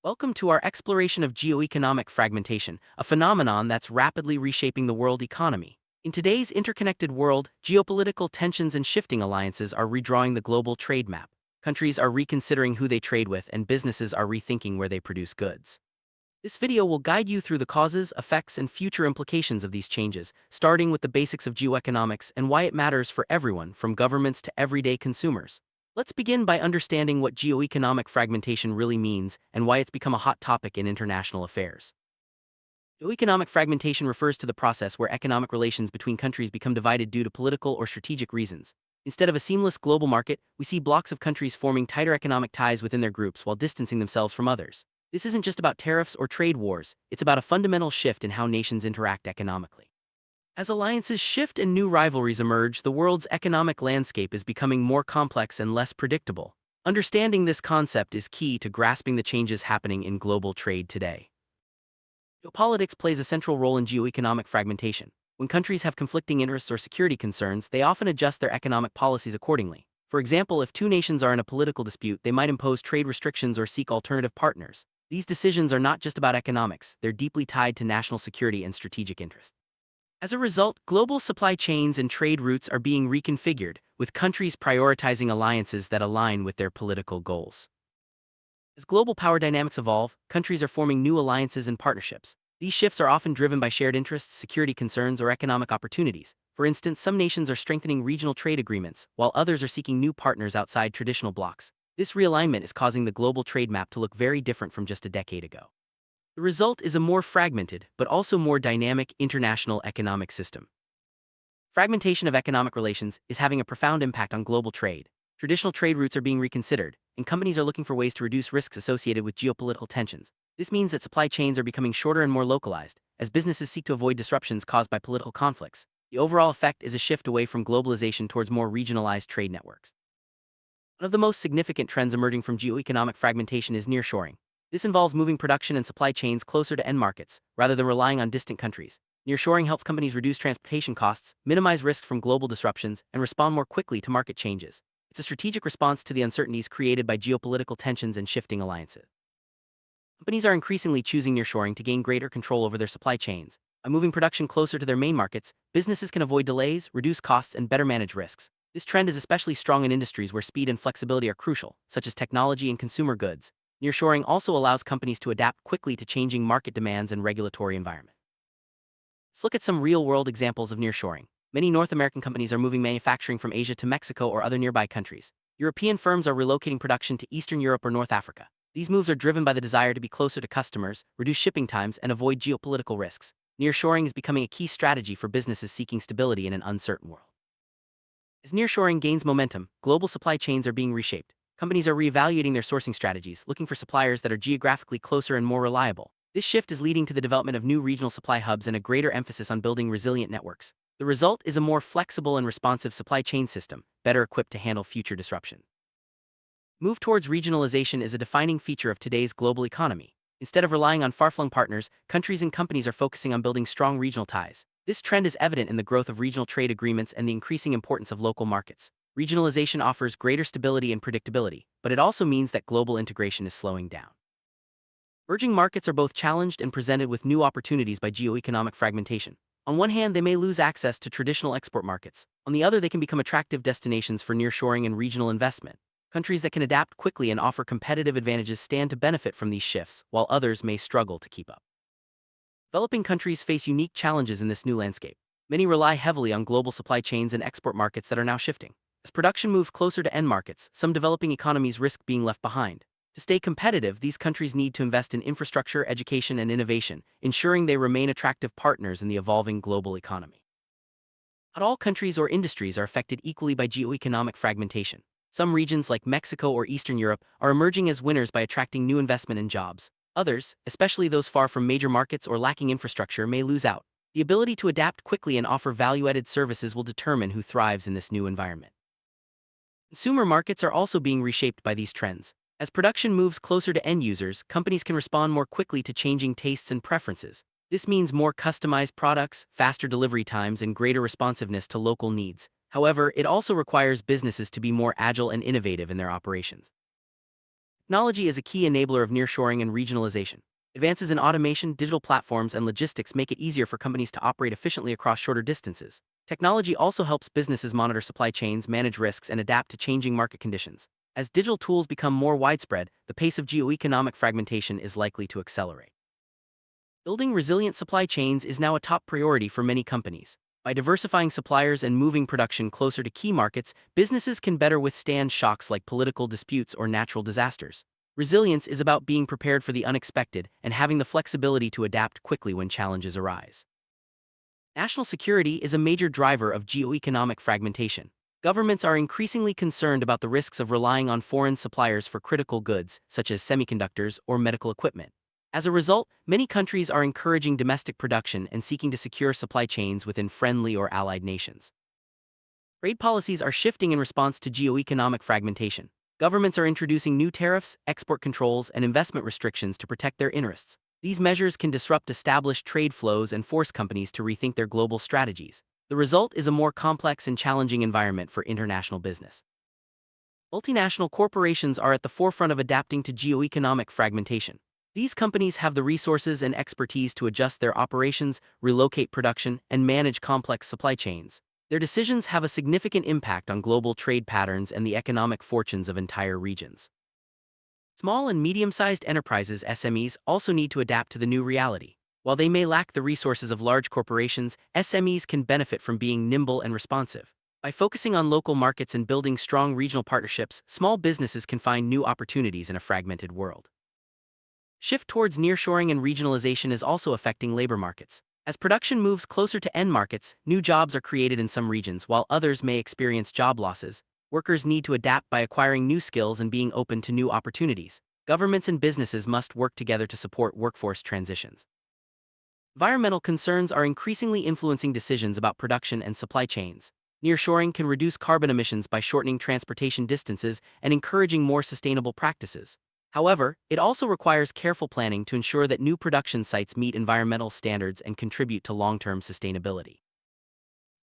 Welcome to our exploration of geoeconomic fragmentation, a phenomenon that's rapidly reshaping the world economy. In today's interconnected world, geopolitical tensions and shifting alliances are redrawing the global trade map. Countries are reconsidering who they trade with, and businesses are rethinking where they produce goods. This video will guide you through the causes, effects, and future implications of these changes, starting with the basics of geoeconomics and why it matters for everyone, from governments to everyday consumers. Let's begin by understanding what geoeconomic fragmentation really means and why it's become a hot topic in international affairs. Geoeconomic fragmentation refers to the process where economic relations between countries become divided due to political or strategic reasons. Instead of a seamless global market, we see blocks of countries forming tighter economic ties within their groups while distancing themselves from others. This isn't just about tariffs or trade wars, it's about a fundamental shift in how nations interact economically. As alliances shift and new rivalries emerge, the world's economic landscape is becoming more complex and less predictable. Understanding this concept is key to grasping the changes happening in global trade today. Geopolitics plays a central role in geoeconomic fragmentation. When countries have conflicting interests or security concerns, they often adjust their economic policies accordingly. For example, if two nations are in a political dispute, they might impose trade restrictions or seek alternative partners. These decisions are not just about economics, they're deeply tied to national security and strategic interests. As a result, global supply chains and trade routes are being reconfigured, with countries prioritizing alliances that align with their political goals. As global power dynamics evolve, countries are forming new alliances and partnerships. These shifts are often driven by shared interests, security concerns, or economic opportunities. For instance, some nations are strengthening regional trade agreements, while others are seeking new partners outside traditional blocs. This realignment is causing the global trade map to look very different from just a decade ago. The result is a more fragmented, but also more dynamic international economic system. Fragmentation of economic relations is having a profound impact on global trade. Traditional trade routes are being reconsidered, and companies are looking for ways to reduce risks associated with geopolitical tensions. This means that supply chains are becoming shorter and more localized, as businesses seek to avoid disruptions caused by political conflicts. The overall effect is a shift away from globalization towards more regionalized trade networks. One of the most significant trends emerging from geoeconomic fragmentation is nearshoring. This involves moving production and supply chains closer to end markets, rather than relying on distant countries. Nearshoring helps companies reduce transportation costs, minimize risk from global disruptions, and respond more quickly to market changes. It's a strategic response to the uncertainties created by geopolitical tensions and shifting alliances. Companies are increasingly choosing nearshoring to gain greater control over their supply chains. By moving production closer to their main markets, businesses can avoid delays, reduce costs, and better manage risks. This trend is especially strong in industries where speed and flexibility are crucial, such as technology and consumer goods. Nearshoring also allows companies to adapt quickly to changing market demands and regulatory environment. Let's look at some real-world examples of nearshoring. Many North American companies are moving manufacturing from Asia to Mexico or other nearby countries. European firms are relocating production to Eastern Europe or North Africa. These moves are driven by the desire to be closer to customers, reduce shipping times, and avoid geopolitical risks. Nearshoring is becoming a key strategy for businesses seeking stability in an uncertain world. As nearshoring gains momentum, global supply chains are being reshaped. Companies are reevaluating their sourcing strategies, looking for suppliers that are geographically closer and more reliable. This shift is leading to the development of new regional supply hubs and a greater emphasis on building resilient networks. The result is a more flexible and responsive supply chain system, better equipped to handle future disruption. Move towards regionalization is a defining feature of today's global economy. Instead of relying on far-flung partners, countries and companies are focusing on building strong regional ties. This trend is evident in the growth of regional trade agreements and the increasing importance of local markets. Regionalization offers greater stability and predictability, but it also means that global integration is slowing down. Emerging markets are both challenged and presented with new opportunities by geoeconomic fragmentation. On one hand, they may lose access to traditional export markets. On the other, they can become attractive destinations for nearshoring and regional investment. Countries that can adapt quickly and offer competitive advantages stand to benefit from these shifts, while others may struggle to keep up. Developing countries face unique challenges in this new landscape. Many rely heavily on global supply chains and export markets that are now shifting. As production moves closer to end markets, some developing economies risk being left behind. To stay competitive, these countries need to invest in infrastructure, education, and innovation, ensuring they remain attractive partners in the evolving global economy. Not all countries or industries are affected equally by geoeconomic fragmentation. Some regions like Mexico or Eastern Europe are emerging as winners by attracting new investment and jobs. Others, especially those far from major markets or lacking infrastructure, may lose out. The ability to adapt quickly and offer value-added services will determine who thrives in this new environment. Consumer markets are also being reshaped by these trends. As production moves closer to end users, companies can respond more quickly to changing tastes and preferences. This means more customized products, faster delivery times, and greater responsiveness to local needs. However, it also requires businesses to be more agile and innovative in their operations. Technology is a key enabler of nearshoring and regionalization. Advances in automation, digital platforms, and logistics make it easier for companies to operate efficiently across shorter distances. Technology also helps businesses monitor supply chains, manage risks, and adapt to changing market conditions. As digital tools become more widespread, the pace of geoeconomic fragmentation is likely to accelerate. Building resilient supply chains is now a top priority for many companies. By diversifying suppliers and moving production closer to key markets, businesses can better withstand shocks like political disputes or natural disasters. Resilience is about being prepared for the unexpected and having the flexibility to adapt quickly when challenges arise. National security is a major driver of geoeconomic fragmentation. Governments are increasingly concerned about the risks of relying on foreign suppliers for critical goods, such as semiconductors or medical equipment. As a result, many countries are encouraging domestic production and seeking to secure supply chains within friendly or allied nations. Trade policies are shifting in response to geoeconomic fragmentation. Governments are introducing new tariffs, export controls, and investment restrictions to protect their interests. These measures can disrupt established trade flows and force companies to rethink their global strategies. The result is a more complex and challenging environment for international business. Multinational corporations are at the forefront of adapting to geoeconomic fragmentation. These companies have the resources and expertise to adjust their operations, relocate production, and manage complex supply chains. Their decisions have a significant impact on global trade patterns and the economic fortunes of entire regions. Small and medium-sized enterprises (SMEs) also need to adapt to the new reality. While they may lack the resources of large corporations, SMEs can benefit from being nimble and responsive. By focusing on local markets and building strong regional partnerships, small businesses can find new opportunities in a fragmented world. Shift towards nearshoring and regionalization is also affecting labor markets. As production moves closer to end markets, new jobs are created in some regions while others may experience job losses. Workers need to adapt by acquiring new skills and being open to new opportunities. Governments and businesses must work together to support workforce transitions. Environmental concerns are increasingly influencing decisions about production and supply chains. Nearshoring can reduce carbon emissions by shortening transportation distances and encouraging more sustainable practices. However, it also requires careful planning to ensure that new production sites meet environmental standards and contribute to long-term sustainability.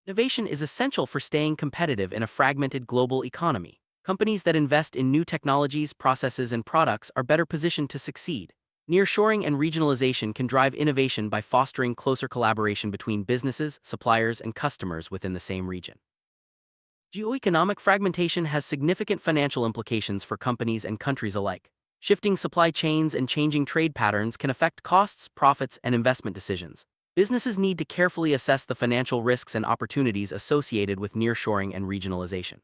Innovation is essential for staying competitive in a fragmented global economy. Companies that invest in new technologies, processes, and products are better positioned to succeed. Nearshoring and regionalization can drive innovation by fostering closer collaboration between businesses, suppliers, and customers within the same region. Geoeconomic fragmentation has significant financial implications for companies and countries alike. Shifting supply chains and changing trade patterns can affect costs, profits, and investment decisions. Businesses need to carefully assess the financial risks and opportunities associated with nearshoring and regionalization.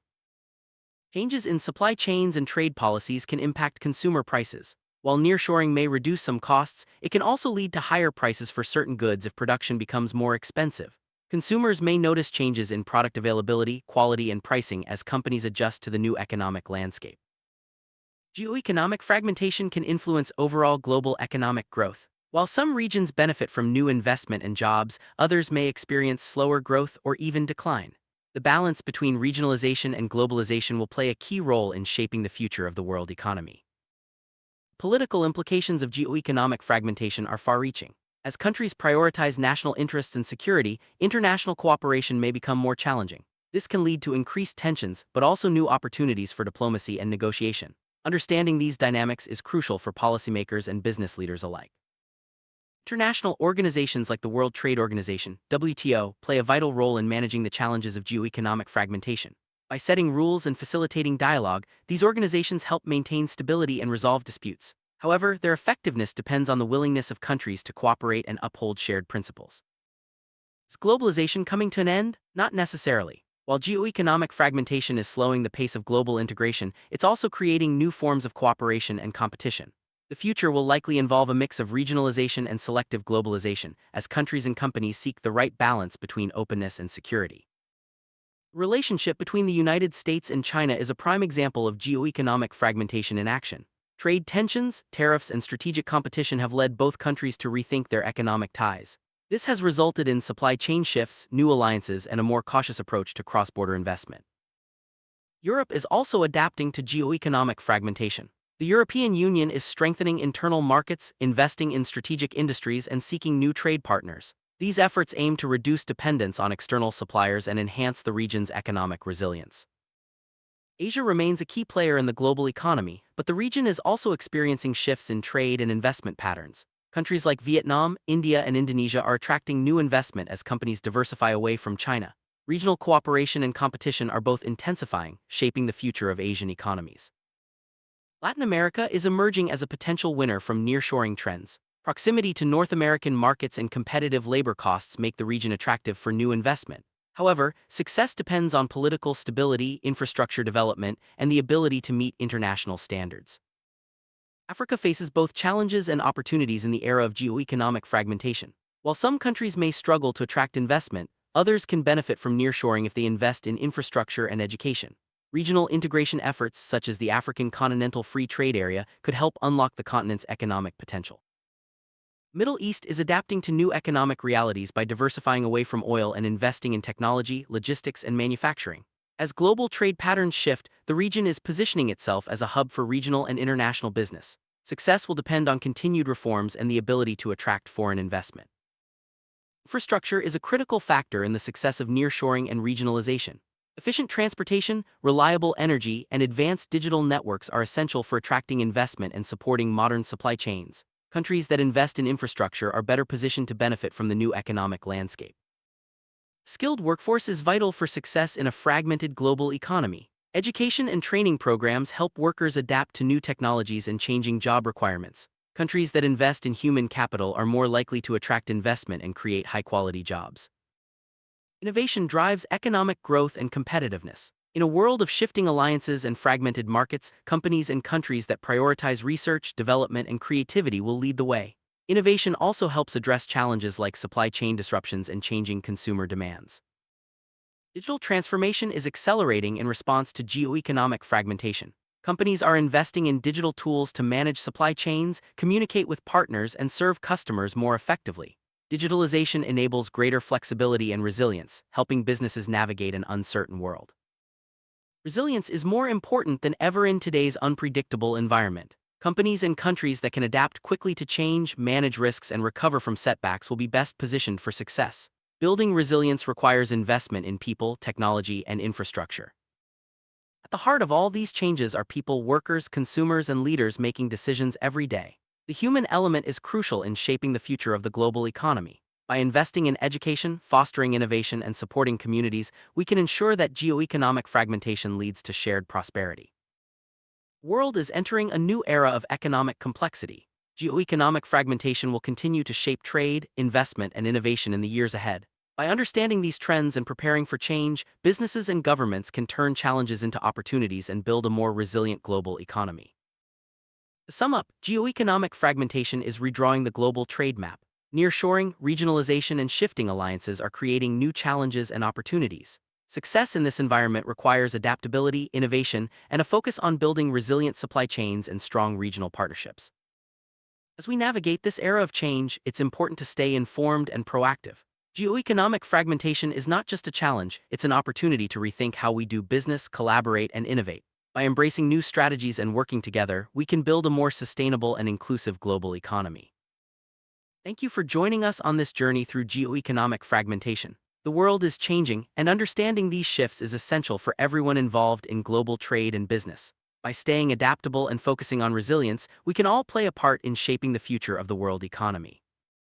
Changes in supply chains and trade policies can impact consumer prices. While nearshoring may reduce some costs, it can also lead to higher prices for certain goods if production becomes more expensive. Consumers may notice changes in product availability, quality, and pricing as companies adjust to the new economic landscape. Geoeconomic fragmentation can influence overall global economic growth. While some regions benefit from new investment and jobs, others may experience slower growth or even decline. The balance between regionalization and globalization will play a key role in shaping the future of the world economy. Political implications of geoeconomic fragmentation are far-reaching. As countries prioritize national interests and security, international cooperation may become more challenging. This can lead to increased tensions, but also new opportunities for diplomacy and negotiation. Understanding these dynamics is crucial for policymakers and business leaders alike. International organizations like the World Trade Organization, WTO, play a vital role in managing the challenges of geoeconomic fragmentation. By setting rules and facilitating dialogue, these organizations help maintain stability and resolve disputes. However, their effectiveness depends on the willingness of countries to cooperate and uphold shared principles. Is globalization coming to an end? Not necessarily. While geoeconomic fragmentation is slowing the pace of global integration, it's also creating new forms of cooperation and competition. The future will likely involve a mix of regionalization and selective globalization, as countries and companies seek the right balance between openness and security. The relationship between the United States and China is a prime example of geoeconomic fragmentation in action. Trade tensions, tariffs, and strategic competition have led both countries to rethink their economic ties. This has resulted in supply chain shifts, new alliances, and a more cautious approach to cross-border investment. Europe is also adapting to geoeconomic fragmentation. The European Union is strengthening internal markets, investing in strategic industries, and seeking new trade partners. These efforts aim to reduce dependence on external suppliers and enhance the region's economic resilience. Asia remains a key player in the global economy, but the region is also experiencing shifts in trade and investment patterns. Countries like Vietnam, India, and Indonesia are attracting new investment as companies diversify away from China. Regional cooperation and competition are both intensifying, shaping the future of Asian economies. Latin America is emerging as a potential winner from nearshoring trends. Proximity to North American markets and competitive labor costs make the region attractive for new investment. However, success depends on political stability, infrastructure development, and the ability to meet international standards. Africa faces both challenges and opportunities in the era of geoeconomic fragmentation. While some countries may struggle to attract investment, others can benefit from nearshoring if they invest in infrastructure and education. Regional integration efforts, such as the African Continental Free Trade Area, could help unlock the continent's economic potential. Middle East is adapting to new economic realities by diversifying away from oil and investing in technology, logistics, and manufacturing. As global trade patterns shift, the region is positioning itself as a hub for regional and international business. Success will depend on continued reforms and the ability to attract foreign investment. Infrastructure is a critical factor in the success of nearshoring and regionalization. Efficient transportation, reliable energy, and advanced digital networks are essential for attracting investment and supporting modern supply chains. Countries that invest in infrastructure are better positioned to benefit from the new economic landscape. Skilled workforce is vital for success in a fragmented global economy. Education and training programs help workers adapt to new technologies and changing job requirements. Countries that invest in human capital are more likely to attract investment and create high-quality jobs. Innovation drives economic growth and competitiveness. In a world of shifting alliances and fragmented markets, companies and countries that prioritize research, development, and creativity will lead the way. Innovation also helps address challenges like supply chain disruptions and changing consumer demands. Digital transformation is accelerating in response to geoeconomic fragmentation. Companies are investing in digital tools to manage supply chains, communicate with partners, and serve customers more effectively. Digitalization enables greater flexibility and resilience, helping businesses navigate an uncertain world. Resilience is more important than ever in today's unpredictable environment. Companies and countries that can adapt quickly to change, manage risks, and recover from setbacks will be best positioned for success. Building resilience requires investment in people, technology, and infrastructure. At the heart of all these changes are people, workers, consumers, and leaders making decisions every day. The human element is crucial in shaping the future of the global economy. By investing in education, fostering innovation, and supporting communities, we can ensure that geoeconomic fragmentation leads to shared prosperity. The world is entering a new era of economic complexity. Geoeconomic fragmentation will continue to shape trade, investment, and innovation in the years ahead. By understanding these trends and preparing for change, businesses and governments can turn challenges into opportunities and build a more resilient global economy. To sum up, geoeconomic fragmentation is redrawing the global trade map. Nearshoring, regionalization, and shifting alliances are creating new challenges and opportunities. Success in this environment requires adaptability, innovation, and a focus on building resilient supply chains and strong regional partnerships. As we navigate this era of change, it's important to stay informed and proactive. Geoeconomic fragmentation is not just a challenge, it's an opportunity to rethink how we do business, collaborate, and innovate. By embracing new strategies and working together, we can build a more sustainable and inclusive global economy. Thank you for joining us on this journey through geoeconomic fragmentation. The world is changing, and understanding these shifts is essential for everyone involved in global trade and business. By staying adaptable and focusing on resilience, we can all play a part in shaping the future of the world economy.